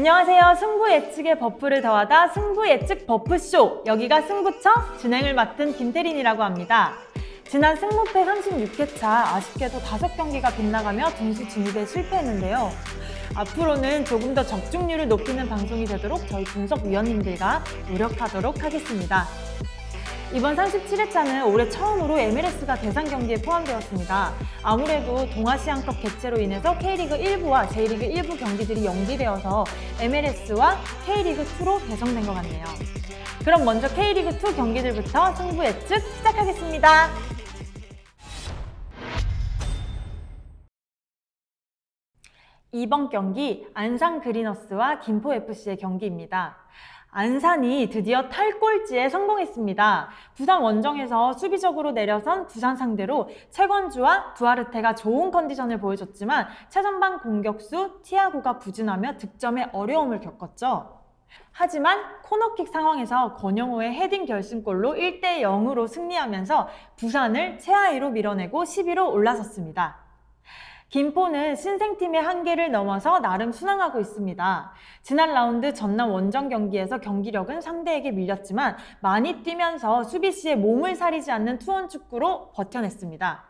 안녕하세요. 승부 예측의 버프를 더하다 승부 예측 버프쇼. 여기가 승부처 진행을 맡은 김태린이라고 합니다. 지난 승무패 36회차 아쉽게도 5경기가 빗나가며 등수 진입에 실패했는데요. 앞으로는 조금 더 적중률을 높이는 방송이 되도록 저희 분석위원님들과 노력하도록 하겠습니다. 이번 37회차는 올해 처음으로 MLS가 대상 경기에 포함되었습니다. 아무래도 동아시안컵 개최로 인해서 K리그 1부와 J리그 1부 경기들이 연기되어서 MLS와 K리그 2로 배정된 것 같네요. 그럼 먼저 K리그 2 경기들부터 승부 예측 시작하겠습니다. 이번 경기 안산 그리너스와 김포FC의 경기입니다. 안산이 드디어 탈꼴찌에 성공했습니다. 부산 원정에서 수비적으로 내려선 부산 상대로 최건주와 두아르테가 좋은 컨디션을 보여줬지만 최전방 공격수 티아고가 부진하며 득점에 어려움을 겪었죠. 하지만 코너킥 상황에서 권영호의 헤딩 결승골로 1대0으로 승리하면서 부산을 최하위로 밀어내고 10위로 올라섰습니다. 김포는 신생팀의 한계를 넘어서 나름 순항하고 있습니다. 지난 라운드 전남 원정 경기에서 경기력은 상대에게 밀렸지만 많이 뛰면서 수비 시에 몸을 사리지 않는 투혼 축구로 버텨냈습니다.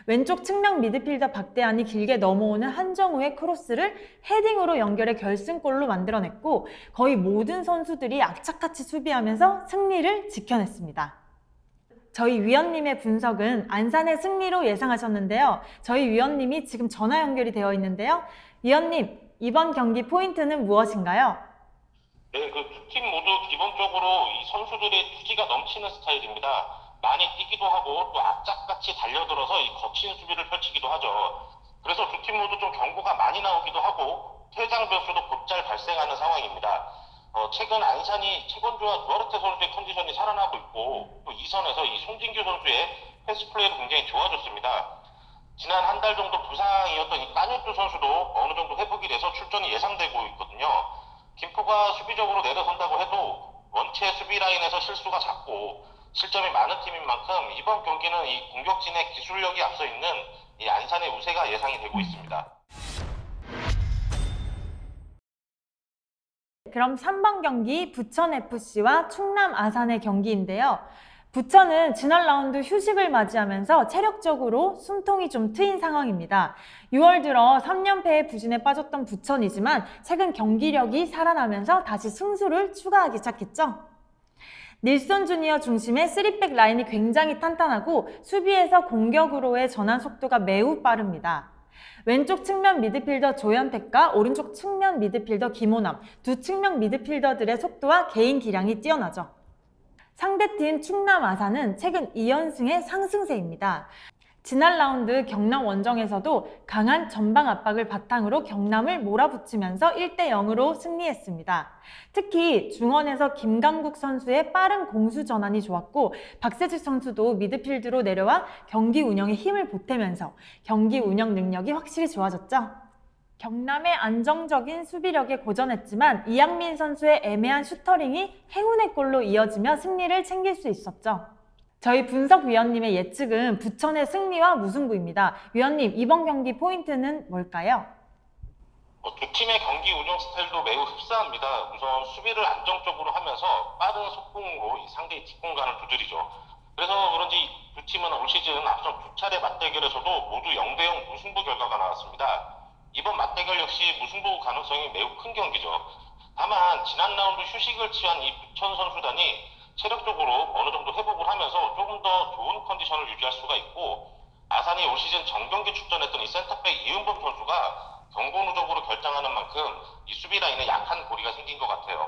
왼쪽 측면 미드필더 박대한이 길게 넘어오는 한정우의 크로스를 헤딩으로 연결해 결승골로 만들어냈고 거의 모든 선수들이 악착같이 수비하면서 승리를 지켜냈습니다. 저희 위원님의 분석은 안산의 승리로 예상하셨는데요. 저희 위원님이 지금 전화 연결이 되어 있는데요. 위원님, 이번 경기 포인트는 무엇인가요? 네, 두 팀 모두 기본적으로 이 선수들의 투지가 넘치는 스타일입니다. 많이 뛰기도 하고 또 악착같이 달려들어서 이 거친 수비를 펼치기도 하죠. 그래서 두 팀 모두 좀 경고가 많이 나오기도 하고 퇴장 변수도 곧잘 발생하는 상황입니다. 최근 안산이 최건주와 두아르테 선수의 컨디션이 살아나고 있고 또 2선에서 이 송진규 선수의 패스 플레이도 굉장히 좋아졌습니다. 지난 한 달 정도 부상이었던 이 까뉴투 선수도 어느 정도 회복이 돼서 출전이 예상되고 있거든요. 김포가 수비적으로 내려선다고 해도 원체 수비 라인에서 실수가 작고 실점이 많은 팀인 만큼 이번 경기는 이 공격진의 기술력이 앞서 있는 이 안산의 우세가 예상이 되고 있습니다. 그럼 3번 경기 부천FC와 충남 아산의 경기인데요. 부천은 지난 라운드 휴식을 맞이하면서 체력적으로 숨통이 좀 트인 상황입니다. 6월 들어 3연패의 부진에 빠졌던 부천이지만 최근 경기력이 살아나면서 다시 승수를 추가하기 시작했죠. 닐손 주니어 중심의 3백 라인이 굉장히 탄탄하고 수비에서 공격으로의 전환 속도가 매우 빠릅니다. 왼쪽 측면 미드필더 조현택과 오른쪽 측면 미드필더 김호남, 두 측면 미드필더들의 속도와 개인 기량이 뛰어나죠. 상대팀 충남 아산은 최근 2연승의 상승세입니다. 지난 라운드 경남 원정에서도 강한 전방 압박을 바탕으로 경남을 몰아붙이면서 1대0으로 승리했습니다. 특히 중원에서 김강국 선수의 빠른 공수 전환이 좋았고 박세직 선수도 미드필드로 내려와 경기 운영에 힘을 보태면서 경기 운영 능력이 확실히 좋아졌죠. 경남의 안정적인 수비력에 고전했지만 이양민 선수의 애매한 슈터링이 행운의 골로 이어지며 승리를 챙길 수 있었죠. 저희 분석위원님의 예측은 부천의 승리와 무승부입니다. 위원님, 이번 경기 포인트는 뭘까요? 두 팀의 경기 운영 스타일도 매우 흡사합니다. 우선 수비를 안정적으로 하면서 빠른 속공으로 상대의 뒷공간을 두드리죠. 그래서 그런지 두 팀은 올 시즌 앞선 두 차례 맞대결에서도 모두 0대0 무승부 결과가 나왔습니다. 이번 맞대결 역시 무승부 가능성이 매우 큰 경기죠. 다만 지난 라운드 휴식을 취한 이 부천 선수단이 체력적으로 어느 정도 회복을 하면서 조금 더 좋은 컨디션을 유지할 수가 있고 아산이 올 시즌 정경기 출전했던 이 센터백 이은범 선수가 경고 누적으로 결장하는 만큼 이 수비 라인에 약한 고리가 생긴 것 같아요.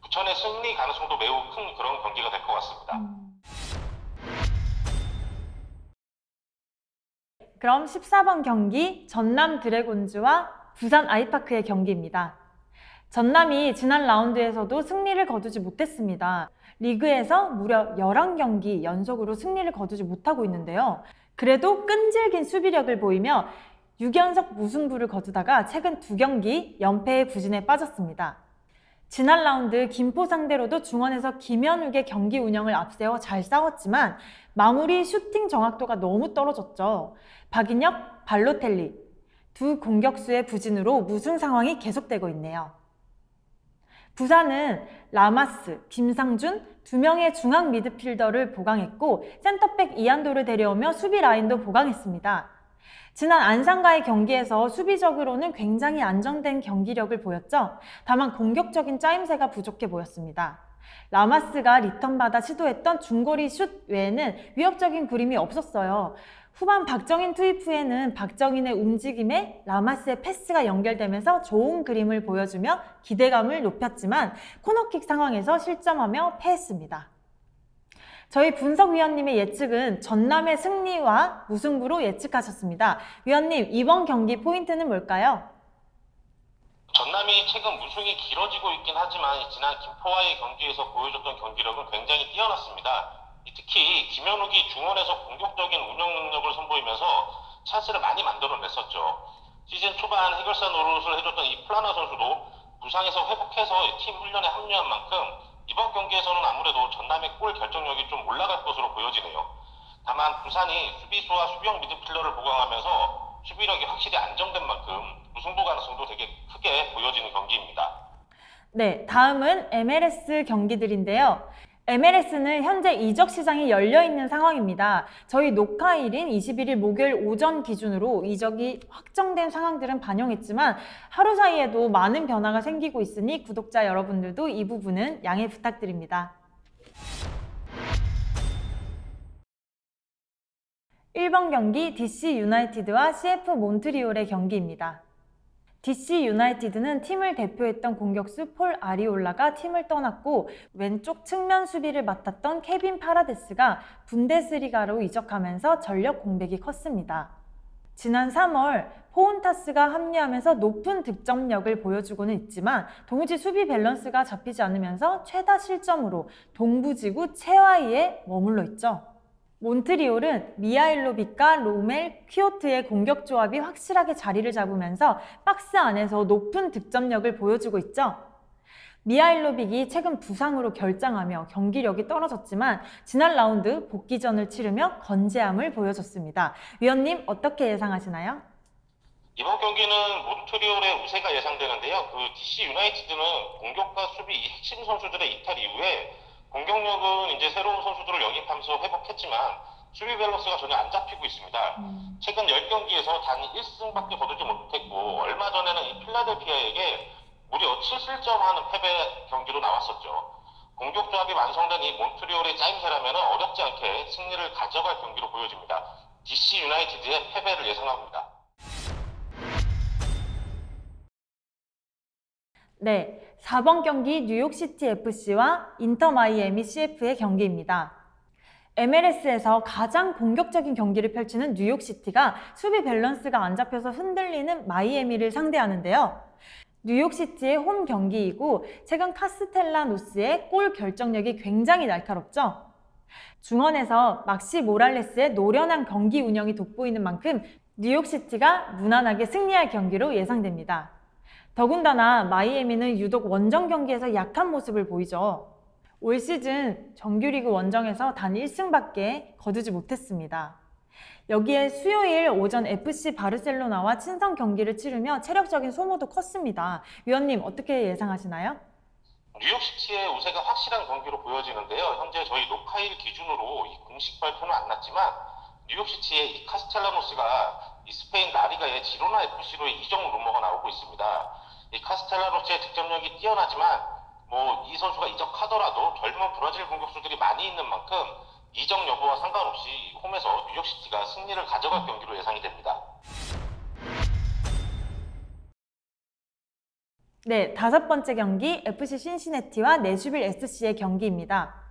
부천의 승리 가능성도 매우 큰 그런 경기가 될 것 같습니다. 그럼 14번 경기 전남 드래곤즈와 부산 아이파크의 경기입니다. 전남이 지난 라운드에서도 승리를 거두지 못했습니다. 리그에서 무려 11경기 연속으로 승리를 거두지 못하고 있는데요. 그래도 끈질긴 수비력을 보이며 6연속 무승부를 거두다가 최근 2경기 연패의 부진에 빠졌습니다. 지난 라운드 김포 상대로도 중원에서 김현욱의 경기 운영을 앞세워 잘 싸웠지만 마무리 슈팅 정확도가 너무 떨어졌죠. 박인혁, 발로텔리 두 공격수의 부진으로 무승 상황이 계속되고 있네요. 부산은 라마스, 김상준, 2명의 중앙 미드필더를 보강했고 센터백 이한도를 데려오며 수비 라인도 보강했습니다. 지난 안산과의 경기에서 수비적으로는 굉장히 안정된 경기력을 보였죠. 다만 공격적인 짜임새가 부족해 보였습니다. 라마스가 리턴받아 시도했던 중거리 슛 외에는 위협적인 그림이 없었어요. 후반 박정인 투입 후에는 박정인의 움직임에 라마스의 패스가 연결되면서 좋은 그림을 보여주며 기대감을 높였지만 코너킥 상황에서 실점하며 패했습니다. 저희 분석위원님의 예측은 전남의 승리와 무승부로 예측하셨습니다. 위원님, 이번 경기 포인트는 뭘까요? 전남이 최근 무승이 길어지고 있긴 하지만 지난 김포와의 경기에서 보여줬던 경기력은 굉장히 뛰어났습니다. 특히 김현욱이 중원에서 공격적인 운영 능력을 선보이면서 찬스를 많이 만들어냈었죠. 시즌 초반 해결사 노릇을 해줬던 이 플라나 선수도 부상에서 회복해서 팀 훈련에 합류한 만큼 이번 경기에서는 아무래도 전남의 골 결정력이 좀 올라갈 것으로 보여지네요. 다만 부산이 수비수와 수비형 미드필더를 보강하면서 수비력이 확실히 안정된 만큼 무승부 가능성도 되게 크게 보여지는 경기입니다. 네, 다음은 MLS 경기들인데요. MLS는 현재 이적 시장이 열려있는 상황입니다. 저희 녹화일인 21일 목요일 오전 기준으로 이적이 확정된 상황들은 반영했지만 하루 사이에도 많은 변화가 생기고 있으니 구독자 여러분들도 이 부분은 양해 부탁드립니다. 1번 경기 DC 유나이티드와 CF 몬트리올의 경기입니다. DC 유나이티드는 팀을 대표했던 공격수 폴 아리올라가 팀을 떠났고 왼쪽 측면 수비를 맡았던 케빈 파라데스가 분데스리가로 이적하면서 전력 공백이 컸습니다. 지난 3월 포운타스가 합류하면서 높은 득점력을 보여주고는 있지만 도무지 수비 밸런스가 잡히지 않으면서 최다 실점으로 동부지구 최하위에 머물러 있죠. 몬트리올은 미하일로빅과 로멜 퀴오트의 공격 조합이 확실하게 자리를 잡으면서 박스 안에서 높은 득점력을 보여주고 있죠. 미하일로빅이 최근 부상으로 결장하며 경기력이 떨어졌지만 지난 라운드 복귀전을 치르며 건재함을 보여줬습니다. 위원님, 어떻게 예상하시나요? 이번 경기는 몬트리올의 우세가 예상되는데요. DC 유나이티드는 공격과 수비 이 핵심 선수들의 이탈 이후에 공격력은 이제 새로운 선수들을 영입하면서 회복했지만 수비 밸런스가 전혀 안 잡히고 있습니다. 최근 10경기에서 단 1승밖에 거두지 못했고 얼마 전에는 이 필라델피아에게 무려 7실점하는 패배 경기로 나왔었죠. 공격 조합이 완성된 이 몬트리올의 짜임새라면 어렵지 않게 승리를 가져갈 경기로 보여집니다. DC 유나이티드의 패배를 예상합니다. 네, 4번 경기 뉴욕시티 FC와 인터 마이애미 CF의 경기입니다. MLS에서 가장 공격적인 경기를 펼치는 뉴욕시티가 수비 밸런스가 안 잡혀서 흔들리는 마이애미를 상대하는데요. 뉴욕시티의 홈 경기이고 최근 카스텔라노스의 골 결정력이 굉장히 날카롭죠. 중원에서 막시 모랄레스의 노련한 경기 운영이 돋보이는 만큼 뉴욕시티가 무난하게 승리할 경기로 예상됩니다. 더군다나 마이애미는 유독 원정 경기에서 약한 모습을 보이죠. 올 시즌 정규리그 원정에서 단 1승밖에 거두지 못했습니다. 여기에 수요일 오전 FC 바르셀로나와 친선 경기를 치르며 체력적인 소모도 컸습니다. 위원님, 어떻게 예상하시나요? 뉴욕시티의 우세가 확실한 경기로 보여지는데요. 현재 저희 녹화일 기준으로 이 공식 발표는 안 났지만 뉴욕시티의 이 카스텔라노스가 이 스페인 라리가의 지로나 FC로의 이적 루머가 나오고 있습니다. 이 카스텔라노스의 득점력이 뛰어나지만 이 선수가 이적하더라도 젊은 브라질 공격수들이 많이 있는 만큼 이적 여부와 상관없이 홈에서 뉴욕시티가 승리를 가져갈 경기로 예상이 됩니다. 네, 5번째 경기 FC 신시내티와 내슈빌 SC의 경기입니다.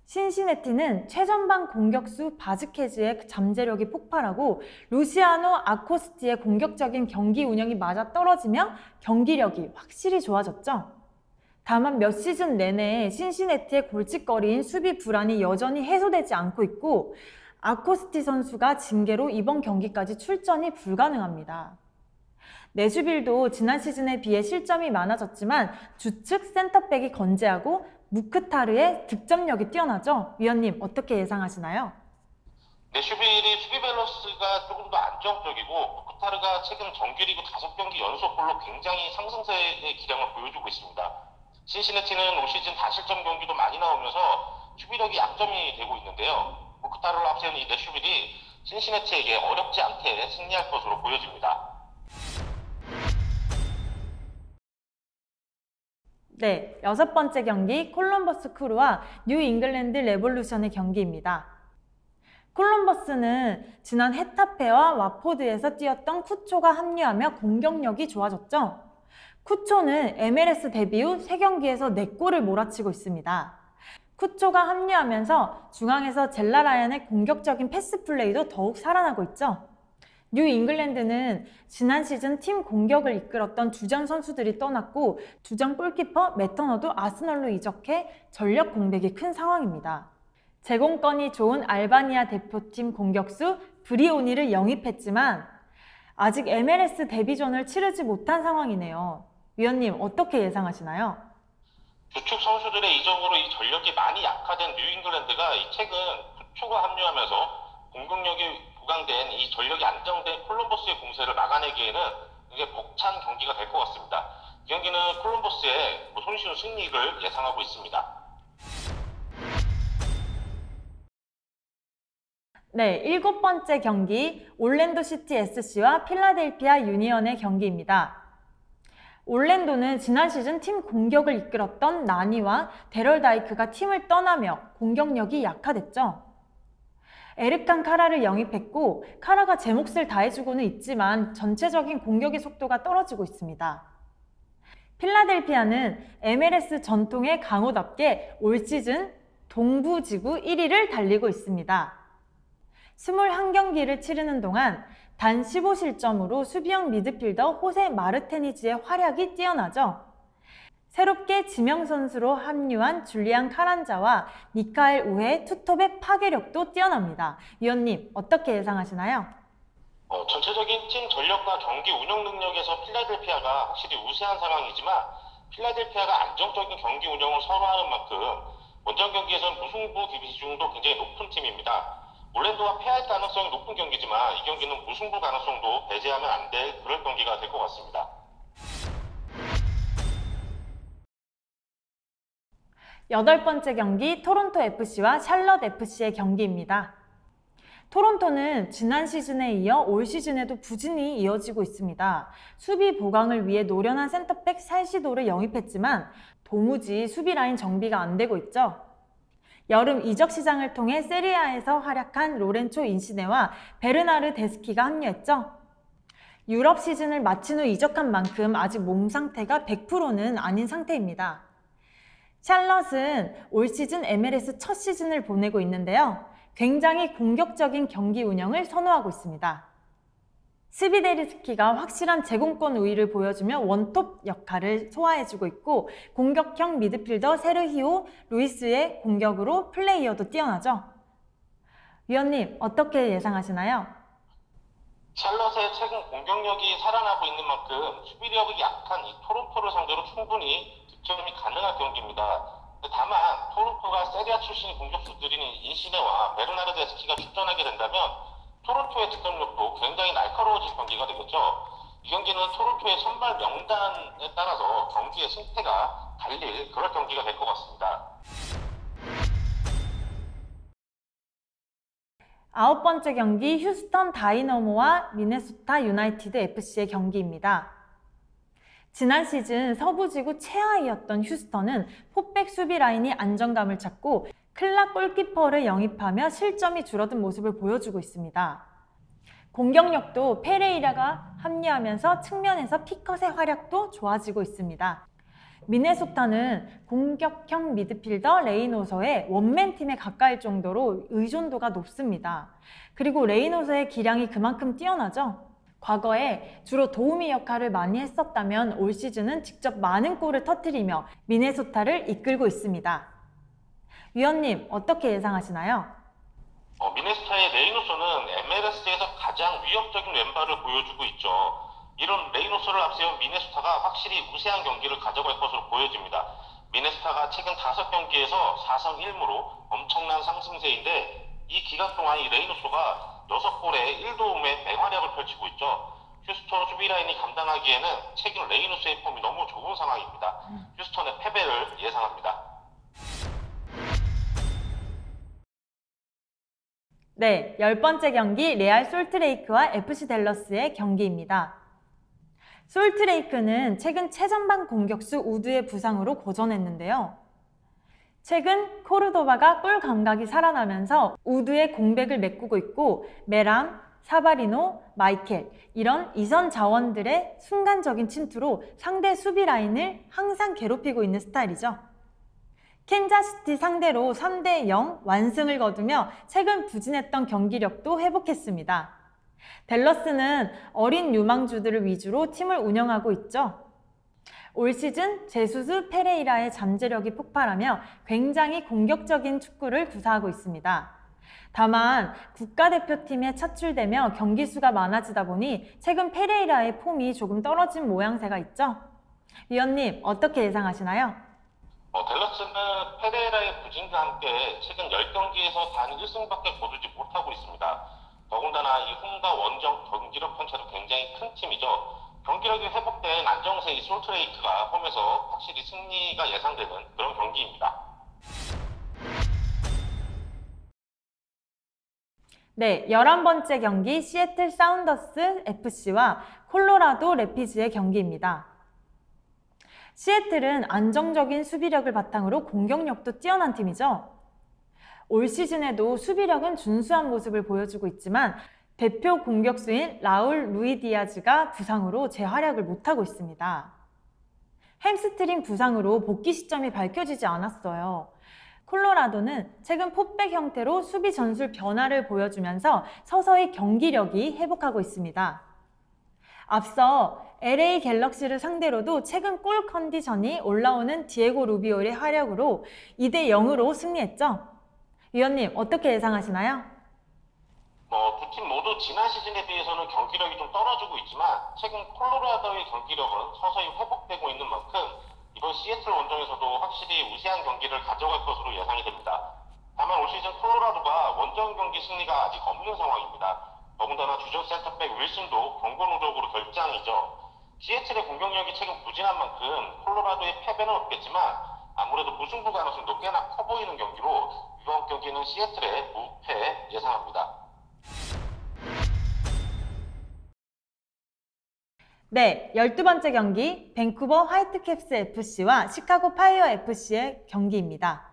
신시내티는 최전방 공격수 바즈케즈의 잠재력이 폭발하고 루시아노 아코스티의 공격적인 경기 운영이 맞아떨어지며 경기력이 확실히 좋아졌죠. 다만 몇 시즌 내내 신시내티의 골칫거리인 수비 불안이 여전히 해소되지 않고 있고 아코스티 선수가 징계로 이번 경기까지 출전이 불가능합니다. 내슈빌도 지난 시즌에 비해 실점이 많아졌지만 주측 센터백이 건재하고 무크타르의 득점력이 뛰어나죠? 위원님, 어떻게 예상하시나요? 내슈빌이 수비 밸런스가 조금 더 안정적이고 무크타르가 최근 정규리그 5경기 연속골로 굉장히 상승세의 기량을 보여주고 있습니다. 신시내티는 올 시즌 다실점 경기도 많이 나오면서 수비력이 약점이 되고 있는데요. 모크타르를 앞세운 이 내슈빌이 신시내티에게 어렵지 않게 승리할 것으로 보여집니다. 네, 여섯 번째 경기 콜럼버스 크루와 뉴 잉글랜드 레볼루션의 경기입니다. 콜럼버스는 지난 헤타페와 와포드에서 뛰었던 쿠초가 합류하며 공격력이 좋아졌죠. 쿠초는 MLS 데뷔 후 3경기에서 4골을 몰아치고 있습니다. 쿠초가 합류하면서 중앙에서 젤라 라얀의 공격적인 패스 플레이도 더욱 살아나고 있죠. 뉴 잉글랜드는 지난 시즌 팀 공격을 이끌었던 주전 선수들이 떠났고 주전 골키퍼 매터너도 아스널로 이적해 전력 공백이 큰 상황입니다. 제공권이 좋은 알바니아 대표팀 공격수 브리오니를 영입했지만 아직 MLS 데뷔전을 치르지 못한 상황이네요. 위원님, 어떻게 예상하시나요? 주축 선수들의 이적으로 이 전력이 많이 약화된 뉴 잉글랜드가 이 최근 쿠초가 합류하면서 공격력이 부강된 이 전력이 안정된 콜럼버스의 공세를 막아내기에는 굉장히 벅찬 경기가 될 것 같습니다. 이 경기는 콜럼버스의 손쉬운 승리를 예상하고 있습니다. 네, 7번째 경기 올랜도 시티 SC와 필라델피아 유니언의 경기입니다. 올랜도는 지난 시즌 팀 공격을 이끌었던 나니와 데럴 다이크가 팀을 떠나며 공격력이 약화됐죠. 에르칸 카라를 영입했고 카라가 제 몫을 다해주고는 있지만 전체적인 공격의 속도가 떨어지고 있습니다. 필라델피아는 MLS 전통의 강호답게 올 시즌 동부지구 1위를 달리고 있습니다. 21경기를 치르는 동안 단 15실점으로 수비형 미드필더 호세 마르테니즈의 활약이 뛰어나죠. 새롭게 지명선수로 합류한 줄리안 카란자와 미카엘 우헤 투톱의 파괴력도 뛰어납니다. 위원님, 어떻게 예상하시나요? 전체적인 팀 전력과 경기 운영 능력에서 필라델피아가 확실히 우세한 상황이지만 필라델피아가 안정적인 경기 운영을 선호하는 만큼 원정 경기에서는 무승부 비중도 굉장히 높은 팀입니다. 올랜도와 패할 가능성이 높은 경기지만 이 경기는 무승부 가능성도 배제하면 안 될 그런 경기가 될 것 같습니다. 여덟 번째 경기 토론토 FC와 샬럿 FC의 경기입니다. 토론토는 지난 시즌에 이어 올 시즌에도 부진이 이어지고 있습니다. 수비 보강을 위해 노련한 센터백 살시도를 영입했지만 도무지 수비 라인 정비가 안 되고 있죠. 여름 이적 시장을 통해 세리아에서 활약한 로렌초 인시네와 베르나르 데스키가 합류했죠. 유럽 시즌을 마친 후 이적한 만큼 아직 몸 상태가 100%는 아닌 상태입니다. 샬럿은 올 시즌 MLS 첫 시즌을 보내고 있는데요. 굉장히 공격적인 경기 운영을 선호하고 있습니다. 스비데리스키가 확실한 제공권 우위를 보여주며 원톱 역할을 소화해주고 있고 공격형 미드필더 세르히오 루이스의 공격으로 플레이어도 뛰어나죠. 위원님, 어떻게 예상하시나요? 샬럿의 최근 공격력이 살아나고 있는 만큼 수비력이 약한 이 토론토를 상대로 충분히 득점이 가능한 경기입니다. 다만 토론토가 세리아 출신 공격수들인 인시네와 베르나르 데스키가 출전하게 된다면 토론토의 득점력도 굉장히 날카로워질 경기가 되겠죠. 이 경기는 토론토의 선발 명단에 따라서 경기의 승패가 달릴 그런 경기가 될 것 같습니다. 아홉 번째 경기 휴스턴 다이너모와 미네소타 유나이티드 FC의 경기입니다. 지난 시즌 서부지구 최하위였던 휴스턴은 포백 수비 라인이 안정감을 찾고 클락 골키퍼를 영입하며 실점이 줄어든 모습을 보여주고 있습니다. 공격력도 페레이라가 합류하면서 측면에서 피컷의 활약도 좋아지고 있습니다. 미네소타는 공격형 미드필더 레이노서의 원맨팀에 가까울 정도로 의존도가 높습니다. 그리고 레이노서의 기량이 그만큼 뛰어나죠. 과거에 주로 도우미 역할을 많이 했었다면 올 시즌은 직접 많은 골을 터뜨리며 미네소타를 이끌고 있습니다. 위원님, 어떻게 예상하시나요? 미네소타의 레이노소는 MLS에서 가장 위협적인 왼발을 보여주고 있죠. 이런 레이노소를 앞세운 미네소타가 확실히 우세한 경기를 가져갈 것으로 보여집니다. 미네소타가 최근 5경기에서 4승 1무로 엄청난 상승세인데 이 기간 동안 이 레이노소가 6골에 1도움의 맹활약을 펼치고 있죠. 휴스턴 수비 라인이 감당하기에는 최근 레이노스의 폼이 너무 좋은 상황입니다. 휴스턴의 패배를 네, 10번째 경기 레알 솔트레이크와 FC 댈러스의 경기입니다. 솔트레이크는 최근 최전방 공격수 우드의 부상으로 고전했는데요. 최근 코르도바가 볼 감각이 살아나면서 우드의 공백을 메꾸고 있고 메람, 사바리노, 마이켈 이런 이선 자원들의 순간적인 침투로 상대 수비 라인을 항상 괴롭히고 있는 스타일이죠. 캔자스시티 상대로 3대0 완승을 거두며 최근 부진했던 경기력도 회복했습니다. 댈러스는 어린 유망주들을 위주로 팀을 운영하고 있죠. 올 시즌 제수스 페레이라의 잠재력이 폭발하며 굉장히 공격적인 축구를 구사하고 있습니다. 다만 국가대표팀에 차출되며 경기 수가 많아지다 보니 최근 페레이라의 폼이 조금 떨어진 모양새가 있죠. 위원님 어떻게 예상하시나요? 댈러스는 페레이라의 부진과 함께 최근 10경기에서 단 1승밖에 거두지 못하고 있습니다. 더군다나 이 홈과 원정 경기력 편차도 굉장히 큰 팀이죠. 경기력이 회복된 안정세의 솔트레이크가 홈에서 확실히 승리가 예상되는 그런 경기입니다. 네, 11번째 경기 시애틀 사운더스 FC와 콜로라도 래피즈의 경기입니다. 시애틀은 안정적인 수비력을 바탕으로 공격력도 뛰어난 팀이죠. 올 시즌에도 수비력은 준수한 모습을 보여주고 있지만 대표 공격수인 라울 루이 디아즈가 부상으로 재활약을 못하고 있습니다. 햄스트링 부상으로 복귀 시점이 밝혀지지 않았어요. 콜로라도는 최근 포백 형태로 수비 전술 변화를 보여주면서 서서히 경기력이 회복하고 있습니다. 앞서 LA 갤럭시를 상대로도 최근 골 컨디션이 올라오는 디에고 루비올의 활약으로 2대0으로 승리했죠. 위원님 어떻게 예상하시나요? 두 팀 모두 지난 시즌에 비해서는 경기력이 좀 떨어지고 있지만 최근 콜로라도의 경기력은 서서히 회복되고 있는 만큼 이번 시애틀 원정에서도 확실히 우세한 경기를 가져갈 것으로 예상이 됩니다. 다만 올 시즌 콜로라도가 원정 경기 승리가 아직 없는 상황입니다. 더군다나 주전 센터백 윌슨도 경고 누적으로 결장이죠. 시애틀의 공격력이 최근 부진한 만큼 콜로라도의 패배는 없겠지만 아무래도 무승부 가능성도 꽤나 커 보이는 경기로 이번 경기는 시애틀의 무패 예상합니다. 네, 12번째 경기 밴쿠버 화이트캡스 FC와 시카고 파이어 FC의 경기입니다.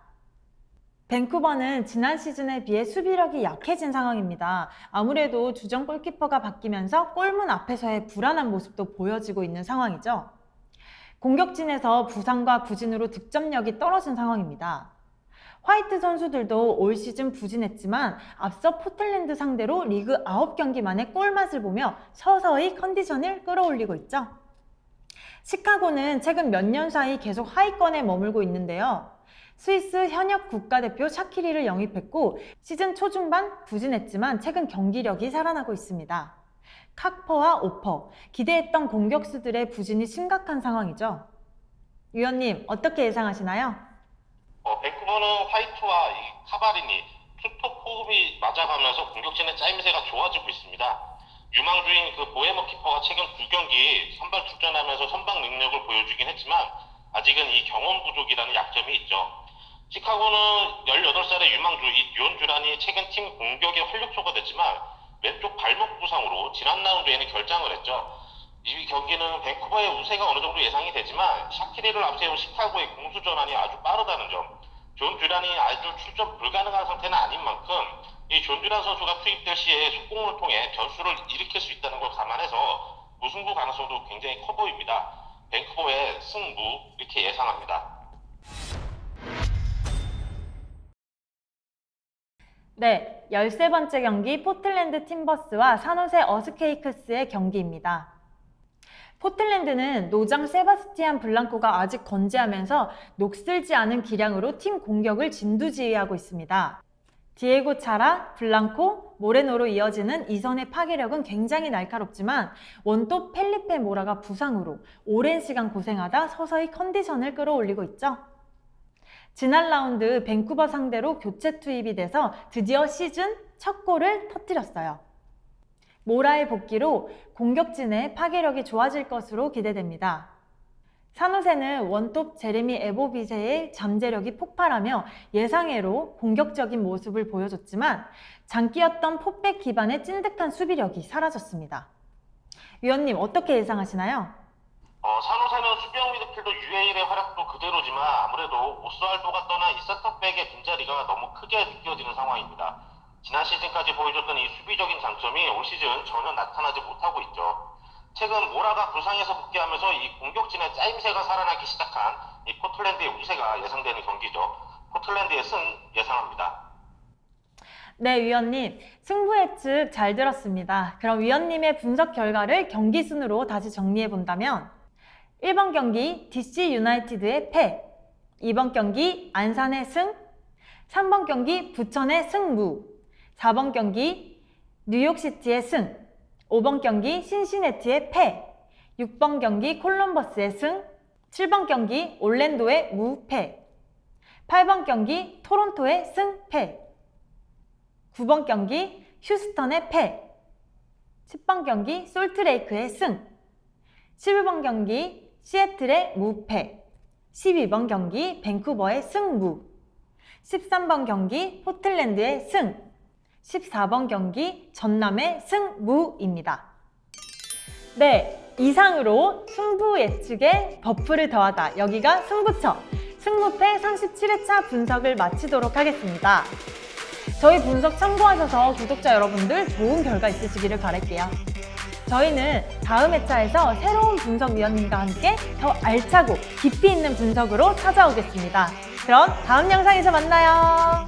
밴쿠버는 지난 시즌에 비해 수비력이 약해진 상황입니다. 아무래도 주전 골키퍼가 바뀌면서 골문 앞에서의 불안한 모습도 보여지고 있는 상황이죠. 공격진에서 부상과 부진으로 득점력이 떨어진 상황입니다. 화이트 선수들도 올 시즌 부진했지만 앞서 포틀랜드 상대로 리그 9경기 만에 골맛을 보며 서서히 컨디션을 끌어올리고 있죠. 시카고는 최근 몇 년 사이 계속 하위권에 머물고 있는데요. 스위스 현역 국가대표 샤키리를 영입했고 시즌 초중반 부진했지만 최근 경기력이 살아나고 있습니다. 칵퍼와 오퍼, 기대했던 공격수들의 부진이 심각한 상황이죠. 위원님 어떻게 예상하시나요? 밴쿠버는 화이트와 이 카바리니, 투톱 호흡이 맞아가면서 공격진의 짜임새가 좋아지고 있습니다. 유망주인 그 보헤머 키퍼가 최근 2경기 선발 출전하면서 선방 능력을 보여주긴 했지만 아직은 이 경험 부족이라는 약점이 있죠. 시카고는 18살의 유망주 이 듀온 듀란이 최근 팀 공격의 활력소가 됐지만 왼쪽 발목 부상으로 지난 라운드에는 결장을 했죠. 이 경기는 밴쿠버의 우세가 어느 정도 예상이 되지만 샤키리를 앞세운 시카고의 공수 전환이 아주 빠르다는 점, 존 듀란이 아주 출전 불가능한 상태는 아닌 만큼 이 존 듀란 선수가 투입될 시에 속공을 통해 변수를 일으킬 수 있다는 걸 감안해서 무승부 가능성도 굉장히 커 보입니다. 밴쿠버의 승부 이렇게 예상합니다. 네, 13번째 경기 포틀랜드 팀버스와 산호세 어스케이크스의 경기입니다. 포틀랜드는 노장 세바스티안 블랑코가 아직 건재하면서 녹슬지 않은 기량으로 팀 공격을 진두지휘하고 있습니다. 디에고 차라, 블랑코, 모레노로 이어지는 이선의 파괴력은 굉장히 날카롭지만 원톱 펠리페 모라가 부상으로 오랜 시간 고생하다 서서히 컨디션을 끌어올리고 있죠. 지난 라운드 밴쿠버 상대로 교체 투입이 돼서 드디어 시즌 첫 골을 터뜨렸어요. 모라의 복귀로 공격진의 파괴력이 좋아질 것으로 기대됩니다. 산호세는 원톱 제레미 에보비세의 잠재력이 폭발하며 예상외로 공격적인 모습을 보여줬지만 장기였던 포백 기반의 찐득한 수비력이 사라졌습니다. 위원님 어떻게 예상하시나요? 산호세는 수비형 미드필더 UAL의 활약도 그대로지만 아무래도 오스왈도가 떠나 이 센터백의 빈자리가 너무 크게 느껴지는 상황입니다. 지난 시즌까지 보여줬던 이 수비적인 장점이 올 시즌 전혀 나타나지 못하고 있죠. 최근 모라가 부상에서 복귀하면서 이 공격진의 짜임새가 살아나기 시작한 이 포틀랜드의 우세가 예상되는 경기죠. 포틀랜드의 승 예상합니다. 네, 위원님. 승부 예측 잘 들었습니다. 그럼 위원님의 분석 결과를 경기 순으로 다시 정리해 본다면 1번 경기 DC 유나이티드의 패, 2번 경기 안산의 승, 3번 경기 부천의 승무, 4번 경기 뉴욕시티의 승, 5번 경기 신시내티의 패, 6번 경기 콜럼버스의 승, 7번 경기 올랜도의 무패, 8번 경기 토론토의 승패, 9번 경기 휴스턴의 패, 10번 경기 솔트레이크의 승, 11번 경기 시애틀의 무패, 12번 경기 밴쿠버의 승무, 13번 경기 포틀랜드의 승, 14번 경기 전남의 승무입니다. 네, 이상으로 승부 예측에 버프를 더하다. 여기가 승부처, 승무패 37회차 분석을 마치도록 하겠습니다. 저희 분석 참고하셔서 구독자 여러분들 좋은 결과 있으시기를 바랄게요. 저희는 다음 회차에서 새로운 분석위원님과 함께 더 알차고 깊이 있는 분석으로 찾아오겠습니다. 그럼 다음 영상에서 만나요.